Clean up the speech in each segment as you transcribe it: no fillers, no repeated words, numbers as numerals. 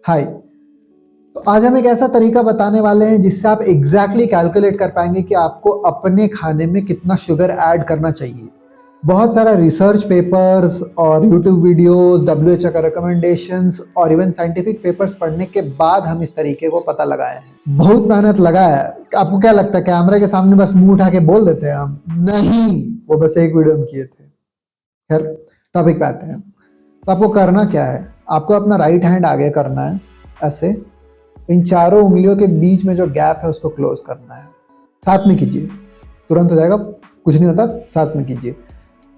हाय। तो आज हम एक ऐसा तरीका बताने वाले हैं जिससे आप एग्जैक्टली कैलकुलेट कर पाएंगे कि आपको अपने खाने में कितना शुगर ऐड करना चाहिए। बहुत सारा रिसर्च पेपर्स और यूट्यूब वीडियोस, डब्ल्यूएचओ का रिकमेंडेशंस और इवन साइंटिफिक पेपर्स पढ़ने के बाद हम इस तरीके को पता लगाए हैं। बहुत मेहनत लगा है। आपको क्या लगता है कैमरे के सामने बस मुंह उठा के बोल देते हैं हम? नहीं, वो बस एक वीडियो में किए थे। खैर, टॉपिक पे आते हैं। तो आपको करना क्या है, आपको अपना राइट हैंड आगे करना है ऐसे, इन चारों उंगलियों के बीच में जो गैप है उसको क्लोज करना है। साथ में कीजिए, तुरंत हो जाएगा, कुछ नहीं होता, साथ में कीजिए।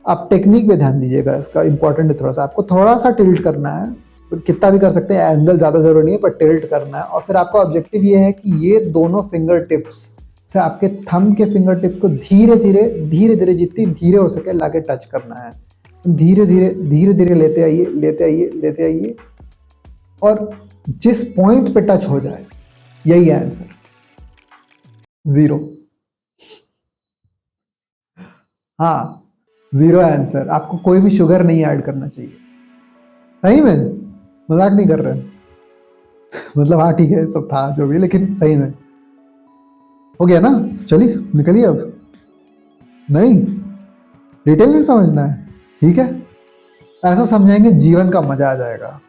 आप टेक्निक पे ध्यान दीजिएगा, इसका इंपॉर्टेंट है थोड़ा सा। आपको थोड़ा सा टिल्ट करना है, कितना भी कर सकते हैं, एंगल ज़्यादा जरूरी नहीं है, पर टिल्ट करना है। और फिर आपका ऑब्जेक्टिव ये है कि ये दोनों फिंगर टिप्स से आपके थंब के फिंगर टिप्स को धीरे धीरे जितनी धीरे हो सके लाके टच करना है। धीरे धीरे लेते आइए, लेते आइए, और जिस पॉइंट पे टच हो जाए यही है आंसर, 0। हाँ, 0 है आंसर। आपको कोई भी शुगर नहीं ऐड करना चाहिए। सही में, मजाक नहीं कर रहे। मतलब हाँ ठीक है, सब था जो भी, लेकिन सही में हो गया ना। चलिए निकलिए अब। नहीं, डिटेल में समझना है, ठीक है। ऐसा समझाएंगे जीवन का मजा आ जाएगा।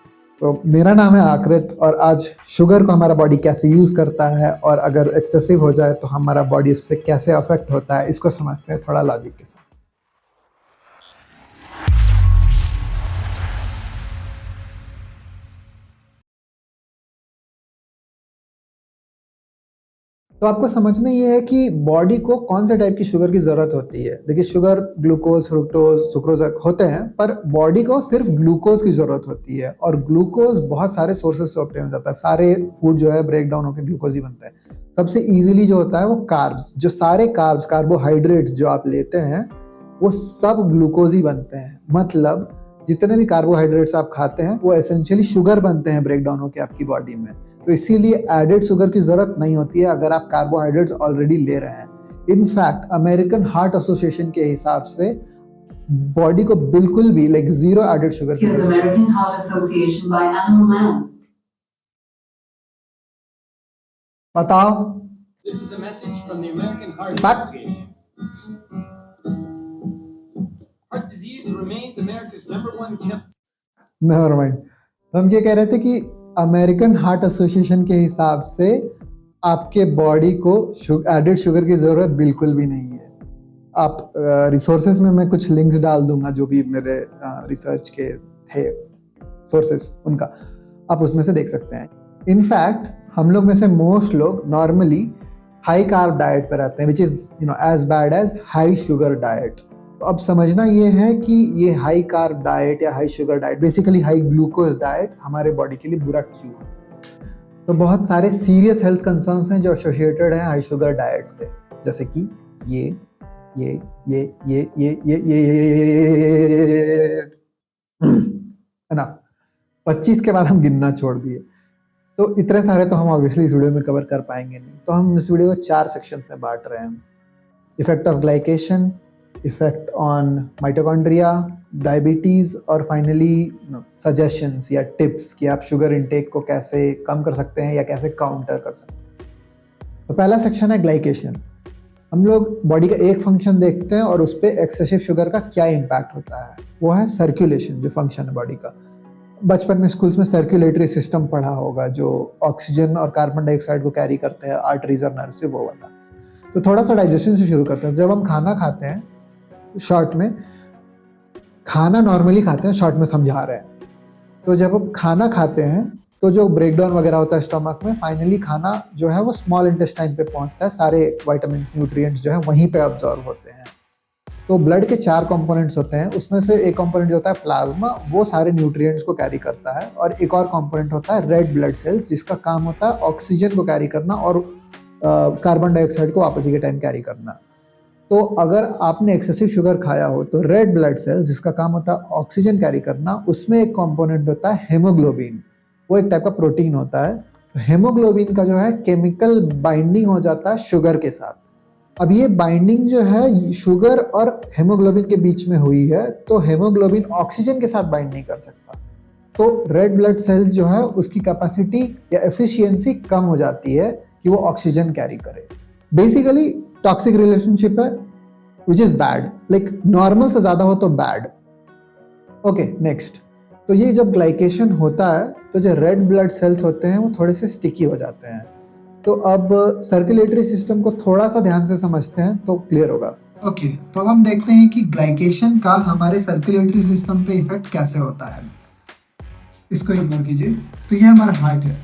तो मेरा नाम है आकृत, और आज शुगर को हमारा बॉडी कैसे यूज करता है, और अगर एक्सेसिव हो जाए तो हमारा बॉडी उससे कैसे अफेक्ट होता है, इसको समझते हैं थोड़ा लॉजिक के साथ। तो आपको समझना ये है कि बॉडी को कौन से टाइप की शुगर की जरूरत होती है। देखिए, शुगर ग्लूकोज, फ्रुक्टोज, सुक्रोज होते हैं, पर बॉडी को सिर्फ ग्लूकोज की जरूरत होती है। और ग्लूकोज बहुत सारे सोर्सेज से ऑब्टेन हो जाता है। सारे फूड जो है ब्रेक डाउन होकर ग्लूकोज ही बनता है। सबसे इजीली जो होता है वो कार्ब्स, जो सारे कार्ब्स, कार्बोहाइड्रेट्स जो आप लेते हैं वो सब ग्लूकोज ही बनते हैं। मतलब जितने भी कार्बोहाइड्रेट्स आप खाते हैं वो एसेंशियली शुगर बनते हैं ब्रेक डाउन होकर आपकी बॉडी में। तो इसीलिए एडेड शुगर की जरूरत नहीं होती है अगर आप कार्बोहाइड्रेट्स ऑलरेडी ले रहे हैं। इनफैक्ट अमेरिकन हार्ट एसोसिएशन के हिसाब से बॉडी को बिल्कुल भी लाइक 0 एडेड शुगर की जरूरत। American Heart Association by animal man. बताओ। This is a message from the American Heart Association. Heart disease remains America's #1 killer. Never mind. हम ये कह रहे थे कि अमेरिकन हार्ट एसोसिएशन के हिसाब से आपके बॉडी को एडेड शुगर की जरूरत बिल्कुल भी नहीं है। आप रिसोर्सेज में मैं कुछ लिंक्स डाल दूंगा, जो भी मेरे रिसर्च के थे सोर्सेज, उनका आप उसमें से देख सकते हैं। इनफैक्ट हम लोग में से मोस्ट लोग नॉर्मली हाई कार्ब डाइट पर रहते हैं, which is as bad as high sugar diet. तो अब समझना ये है कि ये हाई कार्ब डाइट या high sugar diet, basically high glucose diet हमारे बॉडी के लिए बुरा क्यों है। तो बहुत सारे सीरियस हेल्थ कंसर्न्स हैं जो एसोसिएटेड हैं हाई शुगर डाइट से, जैसे कि ये ये ये ये ये ये ये ना 25 के बाद हम गिनना छोड़ दिए। तो इतने सारे तो हम ऑब्वियसली इस वीडियो में कवर कर पाएंगे नहीं, तो हम इस वीडियो को 4 सेक्शंस में बांट रहे हैं। Effect of glycation, effect on mitochondria, diabetes, और फाइनली सजेशंस या टिप्स कि आप शुगर इनटेक को कैसे कम कर सकते हैं या कैसे काउंटर कर सकते हैं। तो पहला सेक्शन है ग्लाइकेशन। हम लोग बॉडी का एक फंक्शन देखते हैं और उस पर एक्सेसिव शुगर का क्या इम्पैक्ट होता है। वो है सर्कुलेशन, जो फंक्शन है बॉडी का। बचपन में स्कूल्स में सर्कुलेटरी सिस्टम पढ़ा होगा, जो ऑक्सीजन और कार्बन डाइऑक्साइड को कैरी करते हैं आर्टरीज और नर्व से, वो वाला। तो थोड़ा सा डाइजेशन से शुरू करते हैं। जब हम खाना खाते हैं, शॉर्ट में खाना नॉर्मली खाते हैं, शॉर्ट में समझा रहे हैं। तो जब हम खाना खाते हैं तो जो ब्रेकडाउन वगैरह होता है स्टमक में, फाइनली खाना जो है वो स्मॉल इंटेस्टाइन पे पहुंचता है। सारे विटामिन, न्यूट्रिएंट्स जो है वहीं पे अब्जॉर्व होते हैं। तो ब्लड के 4 कंपोनेंट्स होते हैं, उसमें से एक कंपोनेंट जो होता है प्लाज्मा, वो सारे न्यूट्रिएंट्स को कैरी करता है। और एक और कंपोनेंट होता है रेड ब्लड सेल्स, जिसका काम होता है ऑक्सीजन को कैरी करना और कार्बन डाइऑक्साइड को वापसी के टाइम कैरी करना। तो अगर आपने एक्सेसिव शुगर खाया हो तो रेड ब्लड सेल्स, जिसका काम होता है ऑक्सीजन कैरी करना, उसमें एक कंपोनेंट होता है हेमोग्लोबिन। वो एक टाइप का प्रोटीन होता है। तो हेमोग्लोबिन का जो है केमिकल बाइंडिंग हो जाता है शुगर के साथ। अब ये बाइंडिंग जो है शुगर और हेमोग्लोबिन के बीच में हुई है, तो हेमोग्लोबिन ऑक्सीजन के साथ बाइंड नहीं कर सकता। तो रेड ब्लड सेल जो है उसकी कैपेसिटी या एफिशिएंसी कम हो जाती है कि वो ऑक्सीजन कैरी करे। बेसिकली टॉक्सिक रिलेशनशिप है which is bad, like normal से ज्यादा हो तो बैड। ओके नेक्स्ट, तो ये जब ग्लाइकेशन होता है तो जो रेड ब्लड सेल्स होते हैं वो थोड़े से स्टिकी हो जाते हैं। तो अब सर्कुलेटरी सिस्टम को थोड़ा सा ध्यान से समझते हैं तो क्लियर होगा। ओके, तो अब हम देखते हैं कि ग्लाइकेशन का हमारे सर्कुलेटरी सिस्टम पे इफेक्ट कैसे होता है। इसको इग्नोर कीजिए। तो ये हमारा हार्ट है।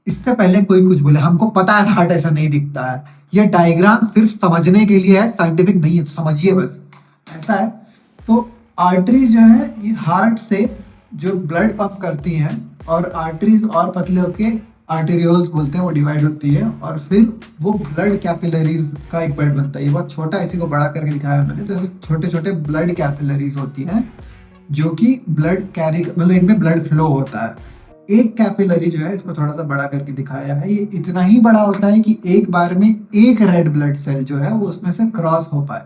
इससे पहले कोई कुछ बोले, हमको पता है हार्ट ऐसा नहीं दिखता है, ये डायग्राम सिर्फ समझने के लिए है, साइंटिफिक नहीं है, तो समझिए बस ऐसा है। तो आर्टरीज जो है ये हार्ट से जो ब्लड पंप करती हैं, और आर्टरीज और पतले होके आर्टेरियोल्स बोलते हैं, वो डिवाइड होती है, और फिर वो ब्लड कैपिलरीज का एक बेड बनता है। ये बहुत छोटा, इसी को बड़ा करके दिखाया मैंने। तो छोटे छोटे ब्लड कैपिलरीज होती हैं जो कि ब्लड कैरी, मतलब इनमें ब्लड फ्लो होता है। एक कैपिलरी जो है, इसको थोड़ा सा बड़ा करके दिखाया है, ये इतना ही बड़ा होता है कि एक बार में एक रेड ब्लड सेल जो है वो उसमें से क्रॉस हो पाए।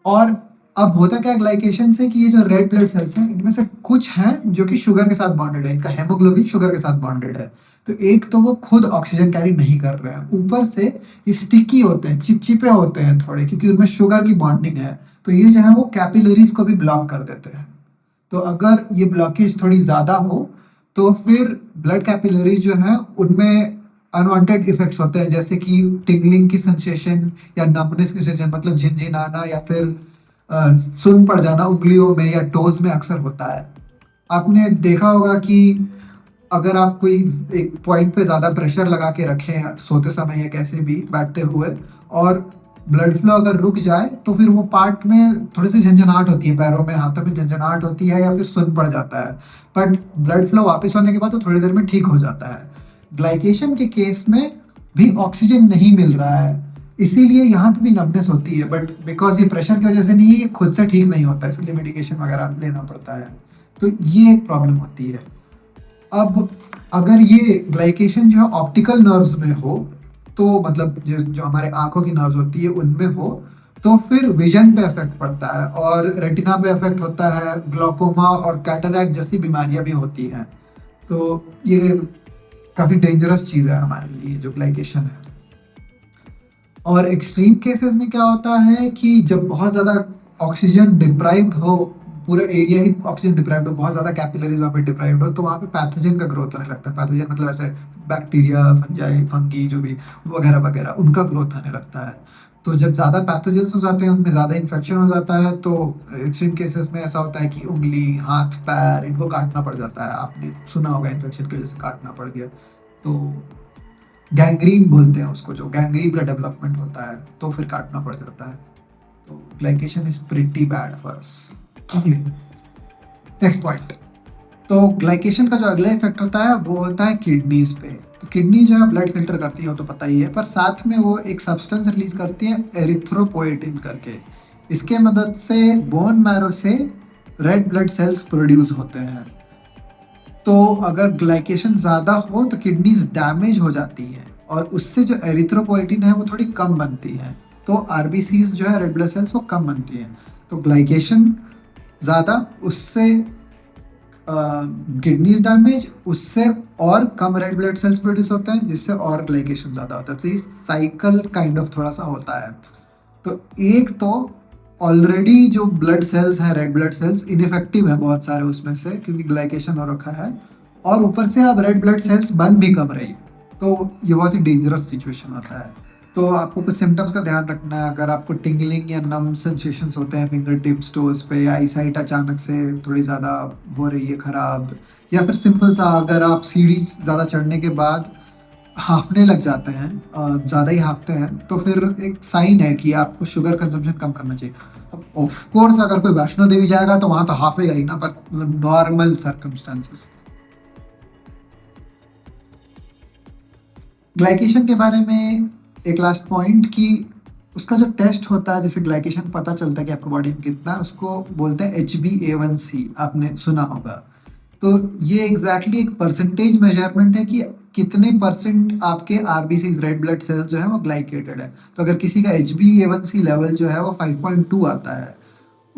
और अब होता क्या ग्लाइकेशन से कि ये जो रेड ब्लड सेल्स हैं इनमें से कुछ हैं जो कि शुगर के साथ बॉन्डेड है, इनका हेमोग्लोबिन शुगर के साथ बॉन्डेड है। तो एक तो वो खुद ऑक्सीजन कैरी नहीं कर रहे हैं, ऊपर से ये स्टिकी होते हैं, चिपचिपे होते हैं थोड़े, क्योंकि उनमें शुगर की बॉन्डिंग है। तो ये जो है वो कैपिलरीज को भी ब्लॉक कर देते हैं। तो अगर ये ब्लॉकेज थोड़ी ज्यादा हो तो फिर ब्लड कैपिलरीज जो है उनमें अनवांटेड इफेक्ट्स होते हैं, जैसे कि टिंगलिंग की सेंसेशन या नमनेस की सेंसेशन, मतलब झिनझिनाना या फिर सुन पड़ जाना उंगलियों में या टोज में अक्सर होता है। आपने देखा होगा कि अगर आप कोई एक पॉइंट पे ज़्यादा प्रेशर लगा के रखें सोते समय या कैसे भी बैठते हुए, और ब्लड फ्लो अगर रुक जाए तो फिर वो पार्ट में थोड़ी सी झंझनाहट होती है, पैरों में हाथों में झंझनाहट होती है, या फिर सुन पड़ जाता है। बट ब्लड फ्लो वापस होने के बाद तो थोड़ी देर में ठीक हो जाता है। ग्लाइकेशन के केस में भी ऑक्सीजन नहीं मिल रहा है, इसीलिए यहाँ पे भी नमनेस होती है, बट बिकॉज ये प्रेशर की वजह से नहीं है, ये खुद से ठीक नहीं होता, इसलिए मेडिकेशन वगैरह लेना पड़ता है। तो ये एक प्रॉब्लम होती है। अब अगर ये ग्लाइकेशन जो है ऑप्टिकल नर्व्स में हो, तो मतलब जो हमारे आंखों की नर्व्स होती है उनमें हो, तो फिर विजन पे इफेक्ट पड़ता है, और रेटिना पे इफेक्ट होता है, ग्लोकोमा और कैटरैक्ट जैसी बीमारियां भी होती हैं। तो ये काफ़ी डेंजरस चीज़ है हमारे लिए जो ग्लाइकेशन है। और एक्सट्रीम केसेस में क्या होता है कि जब बहुत ज़्यादा ऑक्सीजन डिप्राइव्ड हो, पूरा एरिया ही ऑक्सीजन डिप्राइव्ड हो, बहुत ज़्यादा कैपिलरीज वहाँ पे डिप्राइव्ड हो, तो वहाँ पे पैथोजन का ग्रोथ होने लगता है। पैथोजन मतलब ऐसे बैक्टीरिया, फंजाई, फंगी जो भी वगैरह वगैरह, उनका ग्रोथ होने लगता है। तो जब ज़्यादा पैथोजेंस हो जाते हैं, उनमें ज़्यादा इन्फेक्शन हो जाता है, तो एक्सट्रीम केसेस में ऐसा होता है कि उंगली, हाथ, पैर, इनको काटना पड़ जाता है। आपने सुना होगा इन्फेक्शन की वजह से काटना पड़ गया, तो गैंग्रीन बोलते हैं उसको, जो गैंग्रीन का डेवलपमेंट होता है, तो फिर काटना पड़ जाता है। तो glycation is pretty bad for us. Next point, तो ग्लाइकेशन का जो अगला इफेक्ट होता है वो होता है किडनीज पे। तो किडनी जो है ब्लड फिल्टर करती है, वो तो पता ही है, पर साथ में वो एक सब्सटेंस रिलीज करती है एरिथ्रोपोएटिन करके। इसके मदद से बोन मैरो से रेड ब्लड सेल्स प्रोड्यूस होते हैं। तो अगर ग्लाइकेशन ज़्यादा हो तो किडनीज डैमेज हो जाती हैं, और उससे जो एरिथ्रोपोएटिन है वो थोड़ी कम बनती है, तो आरबीसीज जो है रेड ब्लड सेल्स वो कम बनती हैं। तो ग्लाइकेशन ज़्यादा, उससे किडनीज डैमेज, उससे और कम रेड ब्लड सेल्स प्रोड्यूस होते हैं, जिससे और ग्लाइकेशन ज़्यादा होता है। तो इस साइकिल काइंड ऑफ थोड़ा सा होता है। तो एक तो ऑलरेडी जो ब्लड सेल्स हैं, रेड ब्लड सेल्स इनइफेक्टिव है बहुत सारे उसमें से, क्योंकि ग्लाइकेशन हो रखा है, और ऊपर से अब रेड ब्लड सेल्स बन भी कम रही, तो ये बहुत ही डेंजरस सिचुएशन होता है। तो आपको कुछ सिम्टम्स का ध्यान रखना है। अगर आपको टिंगलिंग या नम सेंसेशंस होते हैं फिंगर टिप्स, टोज पे, या आईसाइट अचानक से थोड़ी ज़्यादा हो रही है ख़राब, या फिर सिंपल सा अगर आप सीढ़ी ज़्यादा चढ़ने के बाद हाँफने लग जाते हैं, ज़्यादा ही हाँफते हैं, तो फिर एक साइन है कि आपको शुगर कंजम्पशन कम करना चाहिए। अब ऑफ कोर्स अगर कोई वैष्णो देवी जाएगा तो वहाँ तो हाफेगा ही ना, पर मतलब नॉर्मल सर्कमस्टांसेस। ग्लाइकेशन के बारे में एक लास्ट पॉइंट, कि उसका जो टेस्ट होता है जिससे ग्लाइकेशन पता चलता है कि आपको बॉडी में कितना है, उसको बोलते हैं HbA1c, आपने सुना होगा। तो ये एग्जैक्टली एक परसेंटेज मेजरमेंट है कि कितने परसेंट आपके आरबीसी रेड ब्लड सेल्स जो है वो ग्लाइकेटेड है। तो अगर किसी का HbA1c लेवल जो है वो 5.2 आता है,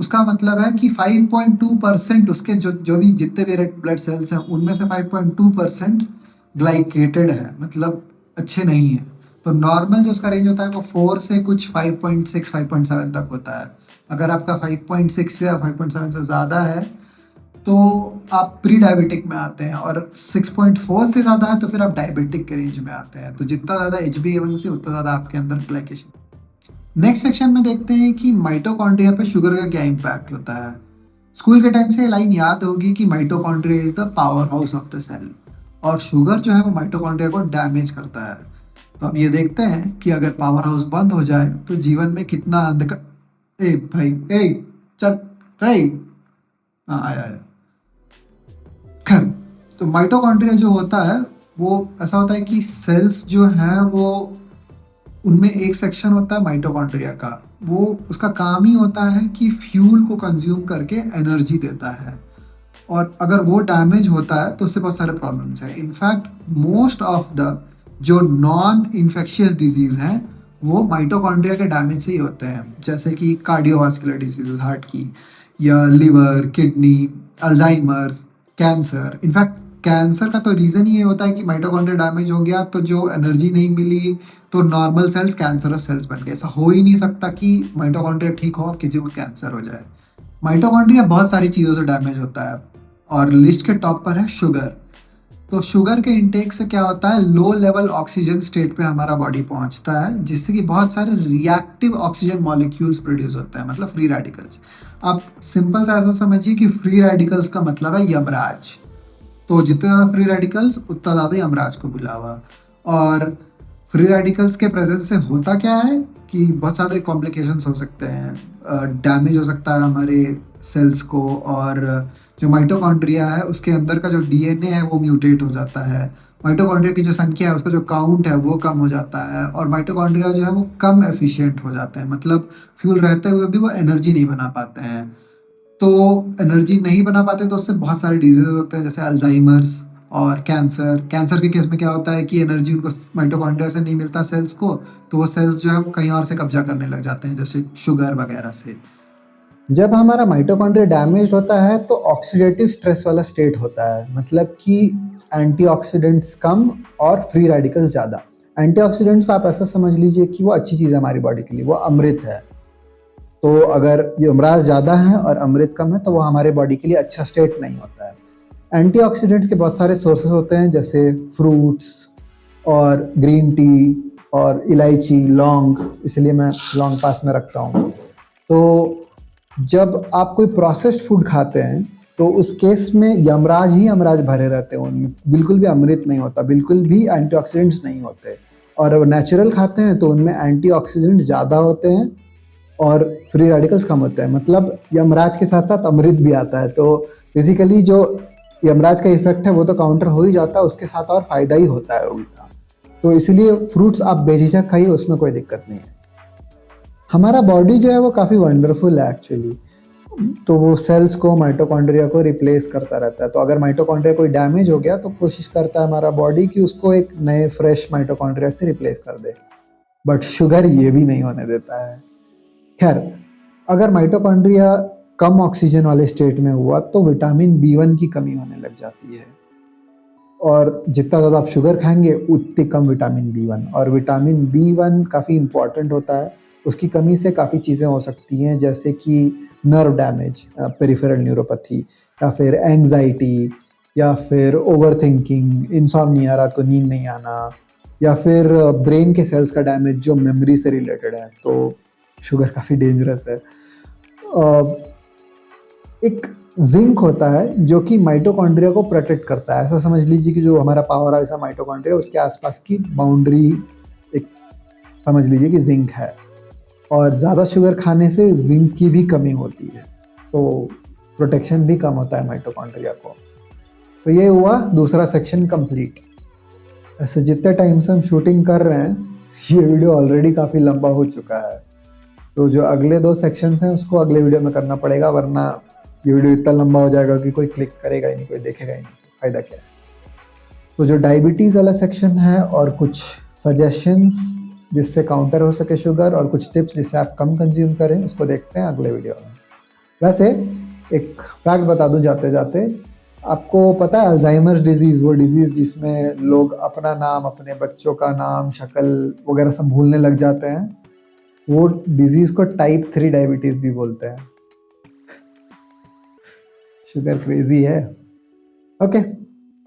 उसका मतलब है कि 5.2% उसके जो जो भी जितने भी रेड ब्लड सेल्स हैं उनमें से 5.2% ग्लाइकेटेड है, मतलब अच्छे नहीं है। तो नॉर्मल जो उसका रेंज होता है वो 4 से कुछ 5.6 5.7 तक होता है। अगर आपका 5.6 या 5.7 से ज़्यादा है तो आप प्री डायबिटिक में आते हैं, और 6.4 से ज़्यादा है तो फिर आप डायबिटिक के रेंज में आते हैं। तो जितना ज़्यादा HbA1c उतना ज़्यादा आपके अंदर ग्लाइकेशन। नेक्स्ट सेक्शन में देखते हैं कि माइटोकॉन्ड्रिया पे शुगर का क्या इम्पैक्ट होता है। स्कूल के टाइम से ये लाइन याद होगी कि mitochondria is the power house of the cell, और शुगर जो है वो माइटोकॉन्ड्रिया को डैमेज करता है। तो अब ये देखते हैं कि अगर पावर हाउस बंद हो जाए तो जीवन में कितना अंधकार। ए भाई, ए चल रही, हाँ आया आया। खैर, तो माइटोकॉन्ड्रिया जो होता है वो ऐसा होता है कि सेल्स जो हैं वो, उनमें एक सेक्शन होता है माइटोकॉन्ड्रिया का, वो उसका काम ही होता है कि फ्यूल को कंज्यूम करके एनर्जी देता है। और अगर वो डैमेज होता है तो उससे बहुत सारे प्रॉब्लम्स हैं। इनफैक्ट मोस्ट ऑफ द जो नॉन इन्फेक्शियस डिजीज हैं वो माइटोकॉन्ड्रिया के डैमेज से ही होते हैं, जैसे कि कार्डियोवास्कुलर डिजीजेस हार्ट की, या liver, kidney, Alzheimer's, cancer. In fact cancer का तो रीज़न ही ये होता है कि माइटोकॉन्ड्रिया डैमेज हो गया तो जो एनर्जी नहीं मिली तो नॉर्मल सेल्स कैंसरस सेल्स बन गए। ऐसा हो ही नहीं सकता कि माइटोकॉन्ड्रिया ठीक हो किसी को कैंसर हो जाए। माइटोकॉन्ड्रिया बहुत सारी चीज़ों से डैमेज होता है, और लिस्ट के टॉप पर है शुगर। तो शुगर के इंटेक से क्या होता है, लो लेवल ऑक्सीजन स्टेट पे हमारा बॉडी पहुंचता है, जिससे कि बहुत सारे रिएक्टिव ऑक्सीजन मॉलिक्यूल्स प्रोड्यूस होते हैं, मतलब फ्री रेडिकल्स। आप सिंपल सा ऐसा समझिए कि फ्री रेडिकल्स का मतलब है यमराज। तो जितने ज़्यादा फ्री रेडिकल्स उतना ज़्यादा यमराज को बुलावा। और फ्री रेडिकल्स के प्रेजेंस से होता क्या है कि बहुत सारे कॉम्प्लिकेशंस हो सकते हैं, डैमेज हो सकता है हमारे सेल्स को, और जो माइटोकॉन्ड्रिया है उसके अंदर का जो DNA है वो म्यूटेट हो जाता है। माइटोकॉन्ड्रिया की जो संख्या है उसका जो काउंट है वो कम हो जाता है, और माइटोकॉन्ड्रिया जो है वो कम एफिशिएंट हो जाते हैं, मतलब फ्यूल रहते हुए भी वो एनर्जी नहीं बना पाते हैं। तो एनर्जी नहीं बना पाते तो उससे बहुत सारे डिजीज होते हैं, जैसे अल्जाइमर्स और कैंसर। कैंसर के केस में क्या होता है कि एनर्जी उनको माइटोकॉन्ड्रिया से नहीं मिलता सेल्स को, तो वो सेल्स जो है वो कहीं और से कब्जा करने लग जाते हैं, जैसे शुगर वगैरह से। जब हमारा माइटोकॉन्ड्रिया डैमेज होता है तो ऑक्सीडेटिव स्ट्रेस वाला स्टेट होता है, मतलब कि एंटीऑक्सीडेंट्स कम और फ्री रेडिकल ज़्यादा। एंटीऑक्सीडेंट्स को आप ऐसा समझ लीजिए कि वो अच्छी चीज़ है हमारी बॉडी के लिए, वो अमृत है। तो अगर यमराज ज़्यादा है और अमृत कम है तो वो हमारे बॉडी के लिए अच्छा स्टेट नहीं होता है। एंटीऑक्सीडेंट्स के बहुत सारे सोर्सेस होते हैं, जैसे फ्रूट्स और ग्रीन टी और इलायची, लौंग, इसलिए मैं लौंग पास में रखता हूँ। तो जब आप कोई प्रोसेस्ड फूड खाते हैं तो उस केस में यमराज ही यमराज भरे रहते हैं, उनमें बिल्कुल भी अमृत नहीं होता, बिल्कुल भी एंटीऑक्सीडेंट्स नहीं होते। और अगर नेचुरल खाते हैं तो उनमें एंटीऑक्सीडेंट्स ज़्यादा होते हैं और फ्री रेडिकल्स कम होते हैं, मतलब यमराज के साथ साथ अमृत भी आता है। तो बेसिकली जो यमराज का इफेक्ट है वो तो काउंटर हो ही जाता है, उसके साथ और फायदा ही होता है उल्टा। तो इसलिए फ्रूट्स आप बेझिझक खाइए, उसमें कोई दिक्कत नहीं है। हमारा बॉडी जो है वो काफ़ी वंडरफुल है एक्चुअली, तो वो सेल्स को, माइटोकॉन्ड्रिया को रिप्लेस करता रहता है। तो अगर माइटोकॉन्ड्रिया कोई डैमेज हो गया तो कोशिश करता है हमारा बॉडी कि उसको एक नए फ्रेश माइटोकॉन्ड्रिया से रिप्लेस कर दे, बट शुगर ये भी नहीं होने देता है। खैर, अगर माइटोकॉन्ड्रिया कम ऑक्सीजन वाले स्टेट में हुआ तो विटामिन B1 की कमी होने लग जाती है, और जितना ज़्यादा आप शुगर खाएंगे उतनी कम विटामिन B1। और विटामिन B1 काफ़ी इम्पॉर्टेंट होता है, उसकी कमी से काफ़ी चीज़ें हो सकती हैं, जैसे कि नर्व डैमेज, पेरिफेरल न्यूरोपैथी, या फिर एंग्जाइटी, या फिर ओवर थिंकिंग, इंसोम्निया, रात को नींद नहीं आना, या फिर ब्रेन के सेल्स का डैमेज जो मेमोरी से रिलेटेड है। तो शुगर काफ़ी डेंजरस है। एक जिंक होता है जो कि माइटोकॉन्ड्रिया को प्रोटेक्ट करता है। ऐसा समझ लीजिए कि जो हमारा पावर हाउस है माइटोकॉन्ड्रिया, उसके आसपास की बाउंड्री एक समझ लीजिए कि जिंक है, और ज़्यादा शुगर खाने से जिंक की भी कमी होती है, तो प्रोटेक्शन भी कम होता है माइटोकॉन्ड्रिया को। तो ये हुआ दूसरा सेक्शन कंप्लीट। ऐसे जितने टाइम से हम शूटिंग कर रहे हैं ये वीडियो ऑलरेडी काफ़ी लंबा हो चुका है, तो जो अगले 2 सेक्शंस हैं उसको अगले वीडियो में करना पड़ेगा, वरना ये वीडियो इतना लंबा हो जाएगा कि कोई क्लिक करेगा ही नहीं, कोई देखेगा ही नहीं, फ़ायदा क्या है। तो जो डायबिटीज़ वाला सेक्शन है और कुछ सजेशंस जिससे काउंटर हो सके शुगर, और कुछ टिप्स जिससे आप कम कंज्यूम करें, उसको देखते हैं अगले वीडियो में। वैसे एक फैक्ट बता दूं जाते जाते, आपको पता है अल्जाइमर डिजीज, वो डिजीज जिसमें लोग अपना नाम, अपने बच्चों का नाम, शक्ल वगैरह सब भूलने लग जाते हैं, वो डिजीज को टाइप 3 डायबिटीज भी बोलते हैं। शुगर क्रेजी है। ओके,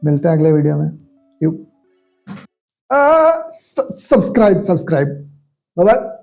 मिलते हैं अगले वीडियो में। See you. Subscribe, bye bye.